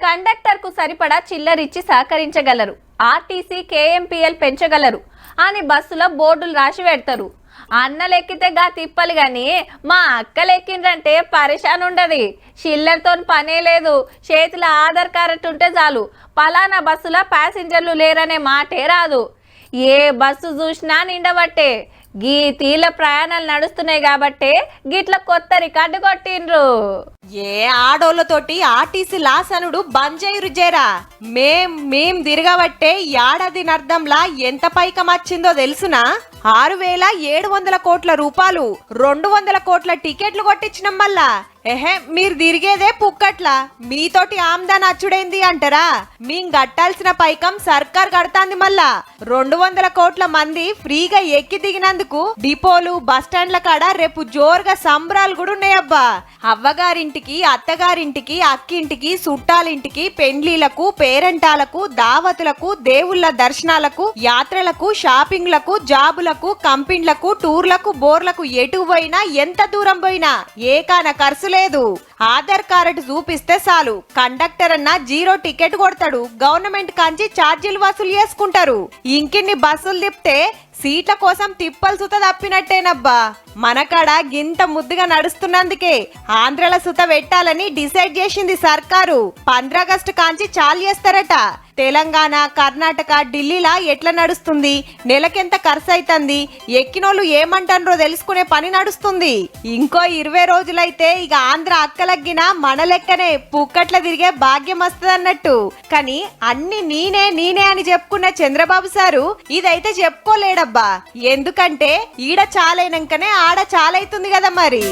Conductor కు సరిపడా చిల్లరిచ్చి సహకరించగలరు, RTC kmpl పెంచగలరు అని బస్సులో బోర్డులు రాసి పెడతారు. అన్నలెక్కితే గా తిప్పలు గాని మా అక్కలెక్కిండ్రంటే పరిశాన్ ఉండదు. చిల్లర్తో పనే లేదు, చేతిలో ఆధార్ కార్డు ఉంటే చాలు పలానా బస్సులో ప్యాసింజర్లు లేరనే మాటే రాదు. ఏ బస్సు చూసినా నిండబట్టే. గీ తీల ప్రయాణాలు నడుస్తున్నాయి కాబట్టే గిట్ల కొత్త రికార్డు కొట్టిండ్రు. ఏ ఆడోళ్ళతోటి ఆర్టీసీ లాసనుడు బంద్ చేయరు జేరా. మేం తిరగబట్టే ఏడాది అర్థంలా ఎంత పైకం వచ్చిందో తెలుసునా? 6,700 కోట్ల రూపాయలు, 200 కోట్ల టికెట్లు కొట్టించినాం. మళ్ళా మీరు తిరిగేదే పుక్కట్లా, మీతోటి ఆమ్దాన్ అచ్చుడైంది అంటారా? మేం కట్టాల్సిన పైకం సర్కార్ కడతాంది. మళ్ళా 200 కోట్ల మంది ఫ్రీగా ఎక్కి దిగినందుకు డిపోలు బస్టాండ్ల కాడ రేపు జోరుగా సంబరాలు కూడా ఉన్నాయబ్బా. అవ్వగారింటికి, అత్తగారింటికి, అక్కింటికి, చుట్టాలింటికి, పెండ్లీలకు, పేరెంటాలకు, దావతులకు, దేవుళ్ళ దర్శనాలకు, యాత్రలకు, షాపింగ్లకు, జాబులకు, కంపెనీలకు, టూర్లకు, బోర్లకు ఎటు పోయినా ఎంత దూరం పోయినా ఏకాన ఖర్చు లేదు. ఆధార్ కార్డు చూపిస్తే చాలు కండక్టర్ అన్న 0 టికెట్ కొడతాడు. గవర్నమెంట్ కాంచి ఛార్జీలు వసూలు చేసుకుంటారు. ఇంకిన్ని బస్సులు తిప్పితే సీట్ల కోసం తిప్పలు సుత తప్పినట్టేనబ్బా. మనకాడ గింత ముద్దుగా నడుస్తున్నందుకే ఆంధ్రల సుత పెట్టాలని డిసైడ్ చేసింది సర్కారు. 15 ఆగస్టు కాంచి చాలు చేస్తారట. తెలంగాణ, కర్ణాటక, ఢిల్లీలా ఎట్లా నడుస్తుంది, నెలకెంత ఖర్చు అవుతుంది, ఎక్కినోళ్ళు ఏమంటారో తెలుసుకునే పని నడుస్తుంది. ఇంకో 20 రోజులైతే ఇక ఆంధ్ర అక్కలగ్గిన మన లెక్కనే పుక్కట్ల తిరిగే భాగ్యం వస్తుంది అన్నట్టు. కానీ అన్ని నేనే అని చెప్పుకున్న చంద్రబాబు సారు ఇదైతే చెప్పుకోలేడబ్బా. ఎందుకంటే ఈడ చాలైనాకనే ఆడ చాలైతుంది కదా మరి.